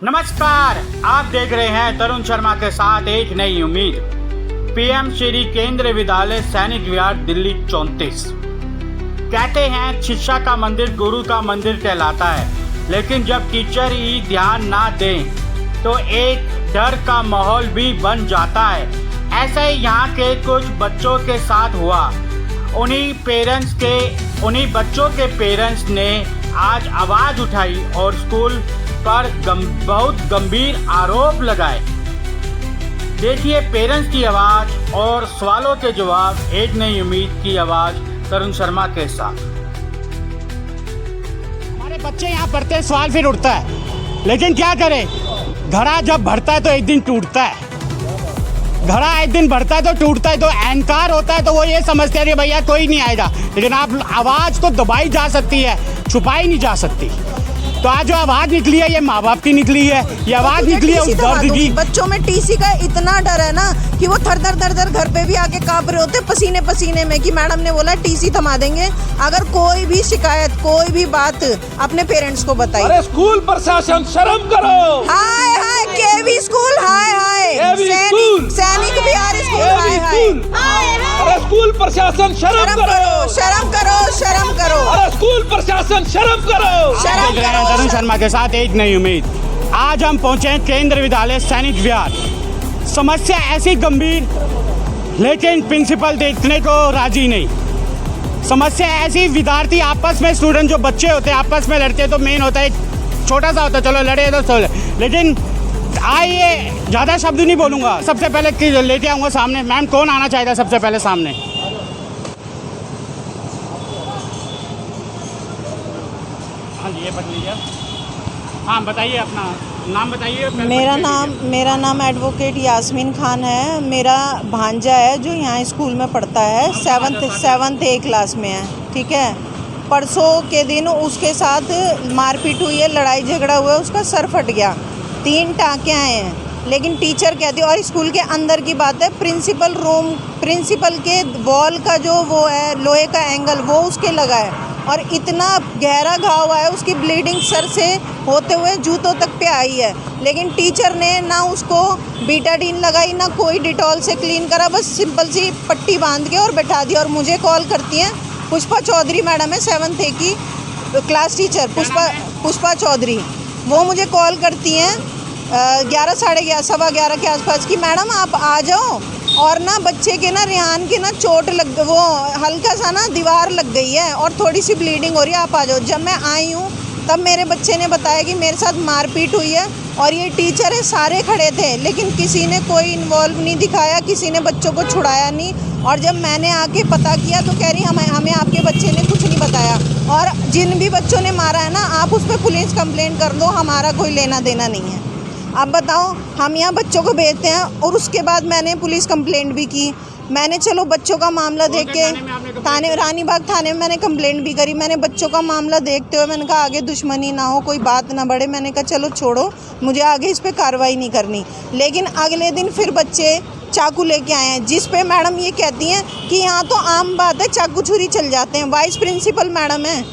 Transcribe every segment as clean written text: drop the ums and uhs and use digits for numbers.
नमस्कार, आप देख रहे हैं तरुण शर्मा के साथ एक नई उम्मीद। पीएम श्री केंद्रीय विद्यालय सैनिक विहार दिल्ली 34। कहते हैं शिक्षा का मंदिर गुरु का मंदिर कहलाता है, लेकिन जब टीचर ही ध्यान ना दें तो एक डर का माहौल भी बन जाता है। ऐसा ही यहाँ के कुछ बच्चों के साथ हुआ। उन्हीं बच्चों के पेरेंट्स ने आज आवाज़ उठाई और स्कूल पर बहुत गंभीर आरोप लगाए। देखिए पेरेंट्स की आवाज़ और सवालों के जवाब, एक नई उम्मीद की आवाज़ तरुण शर्मा के साथ। हमारे बच्चे यहाँ पढ़ते हैं, सवाल फिर उठता है, लेकिन क्या करें, घड़ा जब भरता है तो एक दिन टूटता है। घड़ा एक दिन भरता है तो टूटता है, तो अहंकार होता है तो वो ये समझते हैं कि भैया कोई नहीं आएगा, लेकिन आप आवाज़ तो दबाई जा सकती है, छुपाई नहीं जा सकती। तो आज जो आवाज़ निकली है ये माँ बाप की निकली है, ये आवाज़ निकली है उस दर्द की। बच्चों में टीसी का इतना डर है ना कि वो थर थर घर पे भी आके कांप रहे होते पसीने पसीने में कि मैडम ने बोला टीसी थमा देंगे अगर कोई भी शिकायत कोई भी बात अपने पेरेंट्स को बताई। अरे स्कूल प्रशासन शर्म करो। हाय हाय केवी स्कूल, हाय हाय सैनिक विहार स्कूल, हाय हाय। अरे स्कूल प्रशासन शर्म करो, शर्म करो, शर्म करो। अरे स्कूल प्रशासन शर्म करो, शर्म करो। तरुण शर्मा के साथ एक नई उम्मीद। आज हम पहुंचे हैं केंद्रीय विद्यालय सैनिक विहार। समस्या ऐसी गंभीर, लेकिन प्रिंसिपल देखने को राजी नहीं। समस्या ऐसी, विद्यार्थी आपस में, स्टूडेंट जो बच्चे होते हैं आपस में लड़ते हैं तो मेन होता है, छोटा सा होता है, चलो लड़े तो चलो, लेकिन आइए ज़्यादा शब्द नहीं बोलूँगा। सबसे पहले लेके आऊँगा सामने। मैम कौन आना चाहेगा सबसे पहले सामने? हाँ जी, ये बता लीजिए। हाँ बताइए, अपना नाम बताइए। मेरा नाम एडवोकेट यास्मीन खान है। मेरा भांजा है जो यहाँ स्कूल में पढ़ता है, सेवन्थ ए क्लास में है, ठीक है। परसों के दिन उसके साथ मारपीट हुई है, लड़ाई झगड़ा हुआ है, उसका सर फट गया, 3 टाँके आए हैं, लेकिन टीचर कहती है, और स्कूल के अंदर की बात है, प्रिंसिपल के वॉल का जो वो है लोहे का एंगल वो उसके लगा है और इतना गहरा घाव हुआ है, उसकी ब्लीडिंग सर से होते हुए जूतों तक पे आई है, लेकिन टीचर ने ना उसको बीटाडीन लगाई ना कोई डिटॉल से क्लीन करा, बस सिंपल सी पट्टी बांध के और बैठा दिया। और मुझे कॉल करती हैं, पुष्पा चौधरी मैडम है 7th A की क्लास टीचर, पुष्पा चौधरी, वो मुझे कॉल करती हैं 11, साढ़े 11, सवा 11 के आसपास की, मैडम आप आ जाओ और ना बच्चे के ना रेहान के ना चोट लग, वो हल्का सा ना दीवार लग गई है और थोड़ी सी ब्लीडिंग हो रही है, आप आ जाओ। जब मैं आई हूँ तब मेरे बच्चे ने बताया कि मेरे साथ मारपीट हुई है और ये टीचर है, सारे खड़े थे, लेकिन किसी ने कोई इन्वॉल्व नहीं दिखाया, किसी ने बच्चों को छुड़ाया नहीं। और जब मैंने आके पता किया तो कह रही हमें आपके बच्चे ने कुछ नहीं बताया, और जिन भी बच्चों ने मारा है ना आप उस पर पुलिस कंप्लेंट कर दो, हमारा कोई लेना देना नहीं है। अब बताओ, हम यहाँ बच्चों को भेजते हैं और उसके बाद मैंने पुलिस कंप्लेंट भी की। मैंने चलो बच्चों का मामला देख के रानी बाग थाने में मैंने कंप्लेंट भी करी। मैंने बच्चों का मामला देखते हुए मैंने कहा आगे दुश्मनी ना हो, कोई बात ना बढ़े, मैंने कहा चलो छोड़ो, मुझे आगे इस पर कार्रवाई नहीं करनी। लेकिन अगले दिन फिर बच्चे चाकू लेके आए हैं, जिस पे मैडम ये कहती हैं कि यहाँ तो आम बात है, चाकू छुरी चल जाते हैं। वाइस प्रिंसिपल मैडम है,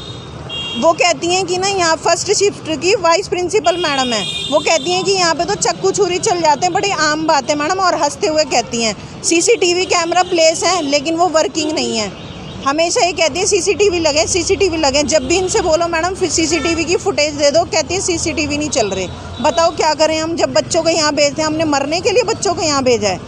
वो कहती हैं कि ना यहाँ फर्स्ट शिफ्ट की वाइस प्रिंसिपल मैडम है, वो कहती हैं कि यहाँ पे तो चक्कू छुरी चल जाते हैं, बड़ी आम बात है मैडम। और हंसते हुए कहती हैं सीसीटीवी कैमरा प्लेस है लेकिन वो वर्किंग नहीं है। हमेशा ये कहती है सीसीटीवी लगे। जब भी इनसे बोलो मैडम फिर सीसीटीवी की फुटेज दे दो, कहती है सीसीटीवी नहीं चल रहे। बताओ क्या करें हम, जब बच्चों को यहाँ भेजते हैं, हमने मरने के लिए बच्चों को यहाँ भेजा है।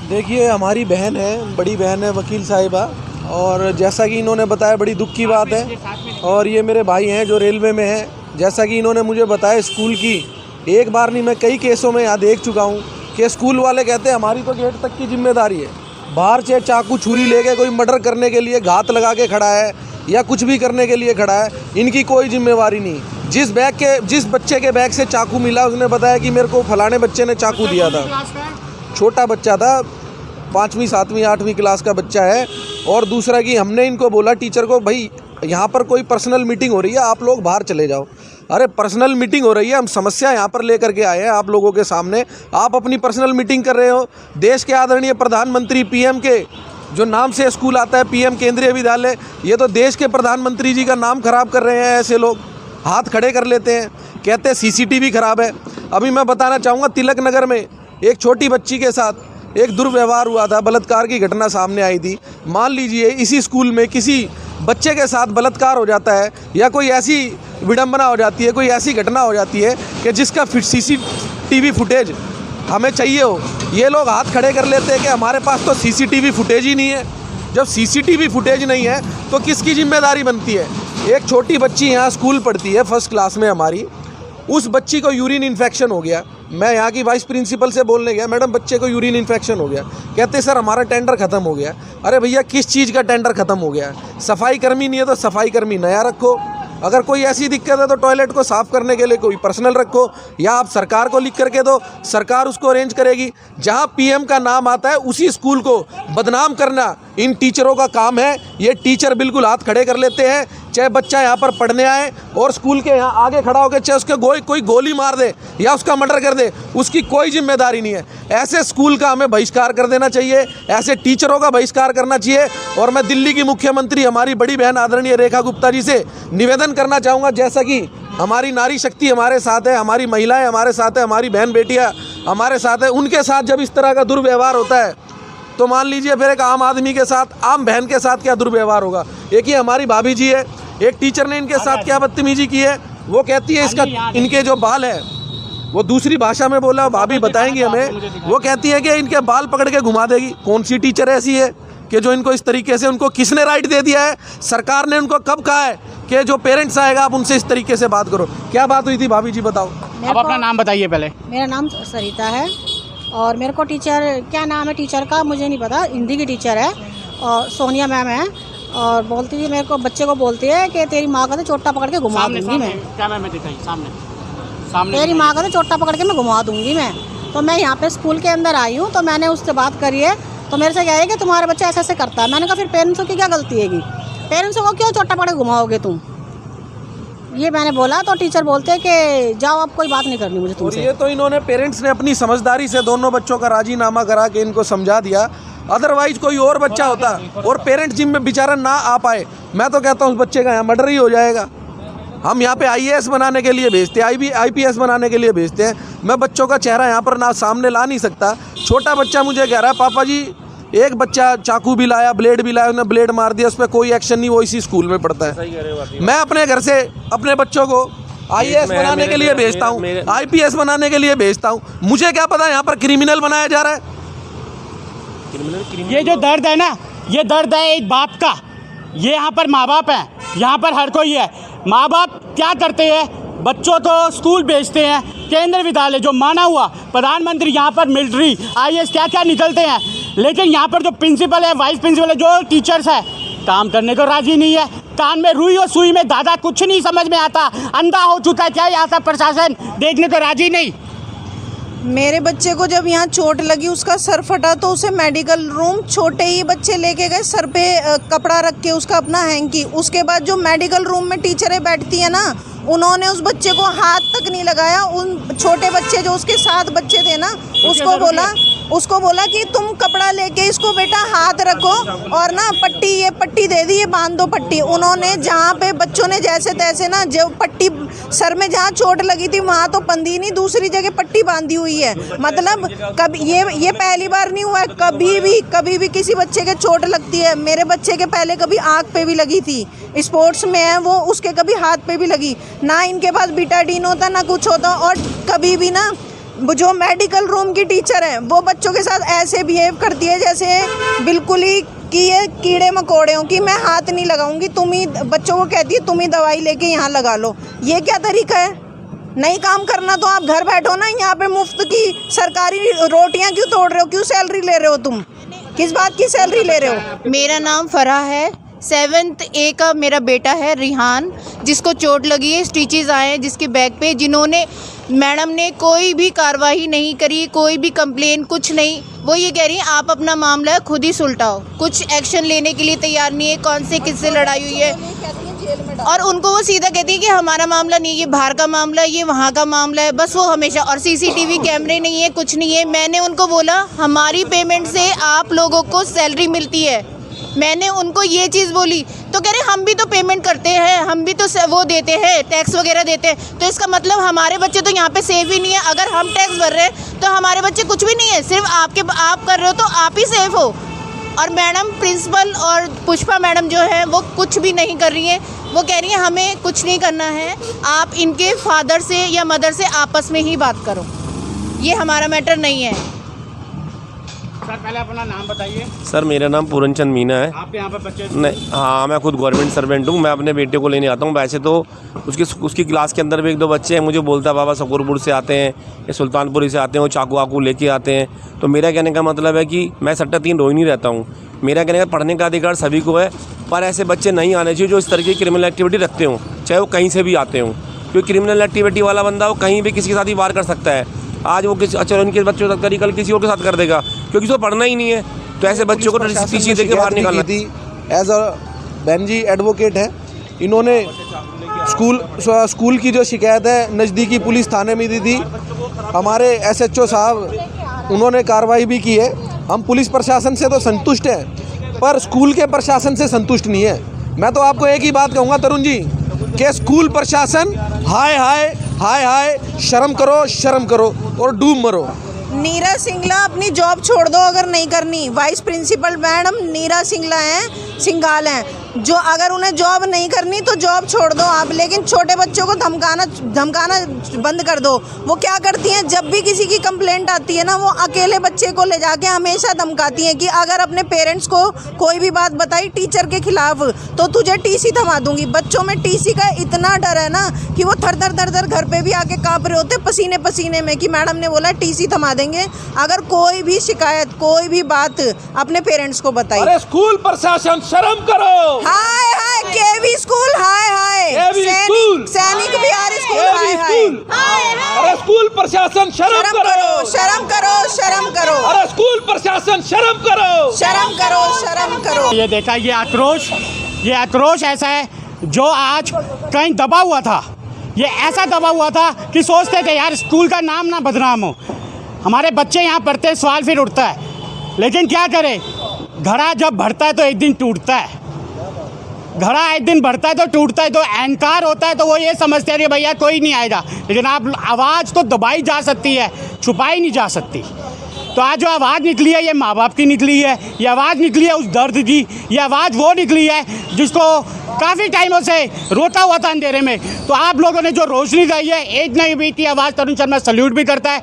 देखिए हमारी बहन है, बड़ी बहन है वकील साहिबा, और जैसा कि इन्होंने बताया बड़ी दुख की बात है। और ये मेरे भाई हैं जो रेलवे में हैं, जैसा कि इन्होंने मुझे बताया स्कूल की, एक बार नहीं मैं कई केसों में यहाँ देख चुका हूँ कि स्कूल वाले कहते हैं हमारी तो गेट तक की जिम्मेदारी है, बाहर से चाकू छुरी लेके कोई मर्डर करने के लिए घात लगा के खड़ा है या कुछ भी करने के लिए खड़ा है, इनकी कोई जिम्मेवारी नहीं। जिस बच्चे के बैग से चाकू मिला उसने बताया कि मेरे को फलाने बच्चे ने चाकू दिया था, छोटा बच्चा था, 5वीं 7वीं 8वीं क्लास का बच्चा है। और दूसरा कि हमने इनको बोला टीचर को, भाई यहाँ पर कोई पर्सनल मीटिंग हो रही है, आप लोग बाहर चले जाओ। अरे पर्सनल मीटिंग हो रही है, हम समस्या यहाँ पर लेकर के आए हैं आप लोगों के सामने, आप अपनी पर्सनल मीटिंग कर रहे हो। देश के आदरणीय प्रधानमंत्री पीएम के जो नाम से स्कूल आता है, पीएम केंद्रीय विद्यालय, ये तो देश के प्रधानमंत्री जी का नाम खराब कर रहे हैं ऐसे लोग। हाथ खड़े कर लेते हैं, कहते हैं सीसीटीवी खराब है। अभी मैं बताना चाहूँगा, तिलक नगर में एक छोटी बच्ची के साथ एक दुर्व्यवहार हुआ था, बलात्कार की घटना सामने आई थी। मान लीजिए इसी स्कूल में किसी बच्चे के साथ बलात्कार हो जाता है या कोई ऐसी विडंबना हो जाती है, कोई ऐसी घटना हो जाती है कि जिसका सीसीटीवी फुटेज हमें चाहिए हो, ये लोग हाथ खड़े कर लेते हैं कि हमारे पास तो सीसीटीवी फुटेज ही नहीं है। जब सीसीटीवी फुटेज नहीं है तो किसकी जिम्मेदारी बनती है? एक छोटी बच्ची यहाँ स्कूल पढ़ती है, फर्स्ट क्लास में हमारी, उस बच्ची को यूरिन इन्फेक्शन हो गया। मैं यहाँ की वाइस प्रिंसिपल से बोलने गया, मैडम बच्चे को यूरिन इन्फेक्शन हो गया। कहते सर हमारा टेंडर ख़त्म हो गया। अरे भैया किस चीज़ का टेंडर ख़त्म हो गया? सफाई कर्मी नहीं है तो सफाई कर्मी नया रखो। अगर कोई ऐसी दिक्कत है तो टॉयलेट को साफ़ करने के लिए कोई पर्सनल रखो, या आप सरकार को लिख करके दो, सरकार उसको अरेंज करेगी। जहाँ पीएम का नाम आता है उसी स्कूल को बदनाम करना इन टीचरों का काम है। ये टीचर बिल्कुल हाथ खड़े कर लेते हैं, चाहे बच्चा यहाँ पर पढ़ने आए और स्कूल के यहाँ आगे खड़ा होकर चाहे उसके कोई गोली मार दे या उसका मर्डर कर दे, उसकी कोई जिम्मेदारी नहीं है। ऐसे स्कूल का हमें बहिष्कार कर देना चाहिए, ऐसे टीचरों का बहिष्कार करना चाहिए। और मैं दिल्ली की मुख्यमंत्री हमारी बड़ी बहन आदरणीय रेखा गुप्ता जी से निवेदन करना चाहूँगा, जैसा कि हमारी नारी शक्ति हमारे साथ है, हमारी महिलाएं हमारे साथ है, हमारी बहन बेटियाँ हमारे साथ है, उनके साथ जब इस तरह का दुर्व्यवहार होता है तो मान लीजिए फिर एक आम आदमी के साथ, आम बहन के साथ क्या दुर्व्यवहार होगा। एक ही हमारी भाभी जी है, एक टीचर ने इनके साथ क्या बदतमीजी की है। वो कहती है इसका इनके जो बाल है, वो दूसरी भाषा में बोला, भाभी बताएंगी हमें। वो कहती है कि इनके बाल पकड़ के घुमा देगी। कौन सी टीचर ऐसी है कि जो इनको इस तरीके से, उनको किसने राइट दे दिया है? सरकार ने उनको कब कहा है कि जो पेरेंट्स आएगा आप उनसे इस तरीके से बात करो? क्या बात हुई थी भाभी जी बताओ। अब अपना नाम बताइए पहले। मेरा नाम सरिता है और मेरे को टीचर, क्या नाम है टीचर का मुझे नहीं पता, हिंदी की टीचर है और सोनिया मैम है, और बोलती थी मेरे को, बच्चे को बोलती है कि तेरी माँ का तो चोटा पकड़ के घुमा दूंगी मैं। कैमरा में दिखाइए, सामने तेरी माँ का तो चोटा पकड़ के मैं घुमा दूंगी मैं। तो मैं यहाँ पे स्कूल के अंदर आई हूँ, तो मैंने उससे बात करी है, तो मेरे से कह है कि तुम्हारा बच्चा ऐसे ऐसे करता है। मैंने कहा फिर पेरेंट्सों की क्या गलती हैगी? पेरेंट्सों को क्यों चोटा पकड़ के घुमाओगे तुम? ये मैंने बोला तो टीचर बोलते हैं कि जाओ, अब कोई बात नहीं करनी मुझे तुमसे। ये तो इन्होंने पेरेंट्स ने अपनी समझदारी से दोनों बच्चों का राजीनामा करा के इनको समझा दिया। अदरवाइज कोई और बच्चा होता और पेरेंट्स जिम में बेचारा ना आ पाए, मैं तो कहता हूँ उस बच्चे का यहाँ मर्डर ही हो जाएगा। हम यहाँ पे IAS बनाने के लिए भेजते हैं, IPS बनाने के लिए भेजते हैं। मैं बच्चों का चेहरा यहाँ पर ना सामने ला नहीं सकता। छोटा बच्चा मुझे कह रहा है पापा जी, एक बच्चा चाकू भी लाया, ब्लेड भी लाया, उन्हें ब्लेड मार दिया, उस पर कोई एक्शन नहीं, वो इसी स्कूल में पढ़ता है। मैं अपने घर से अपने बच्चों को IAS बनाने के लिए भेजता हूँ, IPS बनाने के लिए भेजता हूँ। मुझे क्या पता यहाँ पर क्रिमिनल बनाया जा रहा है। ये जो दर्द है ना, ये दर्द है एक बाप का। ये यहाँ पर माँ बाप हैं, यहाँ पर हर कोई है। माँ बाप क्या करते हैं? बच्चों को स्कूल भेजते हैं, केंद्र विद्यालय जो माना हुआ, प्रधानमंत्री, यहाँ पर मिलिट्री, IAS क्या क्या निकलते हैं। लेकिन यहाँ पर जो प्रिंसिपल है, वाइस प्रिंसिपल है, जो टीचर्स है, काम करने को राजी नहीं है। कान में रुई और सुई में दादा, कुछ नहीं समझ में आता, अंधा हो चुका है क्या यहाँ का प्रशासन, देखने को राजी नहीं। मेरे बच्चे को जब यहाँ चोट लगी, उसका सर फटा, तो उसे मेडिकल रूम छोटे ही बच्चे लेके गए, सर पे कपड़ा रख के उसका अपना हैंकी। उसके बाद जो मेडिकल रूम में टीचरें बैठती हैं ना, उन्होंने उस बच्चे को हाथ तक नहीं लगाया। उन छोटे बच्चे जो उसके 7 बच्चे थे ना, उसको बोला कि तुम कपड़ा लेके इसको बेटा हाथ रखो और ना पट्टी, ये पट्टी दे दी, ये बांध दो पट्टी। उन्होंने जहाँ पे बच्चों ने जैसे तैसे ना, जो पट्टी सर में जहाँ चोट लगी थी वहाँ तो बंधी नहीं, दूसरी जगह पट्टी बांधी हुई है। मतलब कभी ये पहली बार नहीं हुआ है, कभी भी किसी बच्चे के चोट लगती है। मेरे बच्चे के पहले कभी आँख पे भी लगी थी, स्पोर्ट्स में है वो, उसके कभी हाथ पे भी लगी। ना इनके पास बीटाडीन होता ना कुछ होता। और कभी भी ना जो मेडिकल रूम की टीचर है वो बच्चों के साथ ऐसे बिहेव करती है जैसे बिल्कुल ही कि ये कीड़े मकोड़े हों, कि मैं हाथ नहीं लगाऊंगी, तुम ही, बच्चों को कहती है तुम ही दवाई लेके यहाँ लगा लो। ये क्या तरीका है? नहीं काम करना तो आप घर बैठो ना। यहाँ पे मुफ्त की सरकारी रोटियाँ क्यों तोड़ रहे हो? क्यों सैलरी ले रहे हो तुम? किस बात की सैलरी ले रहे हो? मेरा नाम फराह है, 7th A का मेरा बेटा है रिहान, जिसको चोट लगी है, स्टिचेस आए हैं जिसके बैक पे, जिन्होंने, मैडम ने कोई भी कार्रवाई नहीं करी, कोई भी कंप्लेन, कुछ नहीं। वो ये कह रही हैं आप अपना मामला है खुद ही सुलटाओ, कुछ एक्शन लेने के लिए तैयार नहीं है। कौन से किससे लड़ाई हुई है, और उनको वो सीधा कहती है कि हमारा मामला नहीं, ये बाहर का मामला है, ये वहाँ का मामला है, बस वो हमेशा। और CCTV कैमरे नहीं है, कुछ नहीं है। मैंने उनको बोला हमारी पेमेंट से आप लोगों को सैलरी मिलती है, मैंने उनको ये चीज़ बोली। तो कह रहे हम भी तो पेमेंट करते हैं, हम भी तो वो देते हैं, टैक्स वगैरह देते हैं, तो इसका मतलब हमारे बच्चे तो यहाँ पे सेफ ही नहीं है। अगर हम टैक्स भर रहे हैं तो हमारे बच्चे कुछ भी नहीं है, सिर्फ आप कर रहे हो तो आप ही सेफ हो। और मैडम प्रिंसिपल और पुष्पा मैडम जो है वो कुछ भी नहीं कर रही हैं, वो कह रही हैं हमें कुछ नहीं करना है, आप इनके फादर से या मदर से आपस में ही बात करो, ये हमारा मैटर नहीं है। सर पहले अपना नाम बताइए। सर मेरा नाम पूरनचंद मीना है। आप यहाँ पर बच्चे नहीं, हाँ मैं खुद गवर्नमेंट सर्वेंट हूँ। मैं अपने बेटे को लेने आता हूँ। वैसे तो उसकी क्लास के अंदर भी 1-2 बच्चे हैं, मुझे बोलता है बाबा सकूरपुर से आते हैं या सुल्तानपुरी से आते हैं, वो चाकू वाकू लेके आते हैं। तो मेरा कहने का मतलब है कि मैं सट्टा 3 रोहिणी रहता हूँ। मेरा कहने का पढ़ने का अधिकार सभी को है, पर ऐसे बच्चे नहीं आने चाहिए जो इस तरह की क्रिमिनल एक्टिविटी रखते हों, चाहे वो कहीं से भी आते हों। क्योंकि क्रिमिनल एक्टिविटी वाला बंदा वो कहीं भी किसी के साथ ही वार कर सकता है। आज वो चलो उनके बच्चों के साथ करी, कल किसी और के साथ कर देगा, क्योंकि उसको पढ़ना ही नहीं है। तो ऐसे बच्चों को टीसी दे के बाहर निकालना थी। एज अ बहन जी एडवोकेट है, इन्होंने स्कूल की जो शिकायत है नज़दीकी पुलिस थाने में दी थी। हमारे SHO साहब उन्होंने कार्रवाई भी की है। हम पुलिस प्रशासन से तो संतुष्ट हैं, पर स्कूल के प्रशासन से संतुष्ट नहीं है। मैं तो आपको एक ही बात कहूँगा तरुण जी, कि स्कूल प्रशासन हाय हाय हाय हाय, शर्म करो और डूब मरो। नीरा सिंगला अपनी जॉब छोड़ दो अगर नहीं करनी। वाइस प्रिंसिपल मैडम नीरा सिंघाल हैं, जो अगर उन्हें जॉब नहीं करनी तो जॉब छोड़ दो आप, लेकिन छोटे बच्चों को धमकाना बंद कर दो। वो क्या करती हैं, जब भी किसी की कंप्लेंट आती है ना, वो अकेले बच्चे को ले जाके हमेशा धमकाती हैं कि अगर अपने पेरेंट्स को कोई भी बात बताई टीचर के खिलाफ तो तुझे TC थमा दूंगी। बच्चों में TC का इतना डर है ना कि वो थर थर घर पे भी आके काँप रहे होते पसीने में कि मैडम ने बोला TC थमा देंगे अगर कोई भी शिकायत, कोई भी बात अपने पेरेंट्स को बताई। अरे स्कूल प्रशासन शर्म करो। हाय हाय केवी स्कूल, हाय हाय सैनिक विहार स्कूल, हाय हाय। अरे स्कूल प्रशासन शर्म करो। शर्म करो। अरे स्कूल प्रशासन शर्म करो। ये देखा, ये आक्रोश ऐसा है जो आज कहीं दबा हुआ था। ये ऐसा दबा हुआ था कि सोचते थे यार स्कूल का नाम ना बदनाम हो, हमारे बच्चे यहाँ पढ़ते हैं, सवाल फिर उठता है। लेकिन क्या करें, घड़ा जब भरता है तो एक दिन टूटता है। घड़ा एक दिन बढ़ता है तो टूटता है। तो अहंकार होता है तो वो ये समझते हैं कि भैया कोई नहीं आएगा, लेकिन आप आवाज़ तो दबाई जा सकती है, छुपाई नहीं जा सकती। तो आज जो आवाज़ निकली है ये माँ बाप की निकली है, ये आवाज़ निकली है उस दर्द की, ये आवाज़ वो निकली है जिसको काफ़ी टाइमों से रोता हुआ था अंधेरे में। तो आप लोगों ने जो रोशनी लाई है, एक नहीं बीती आवाज़ तरुण शर्मा सल्यूट भी करता है।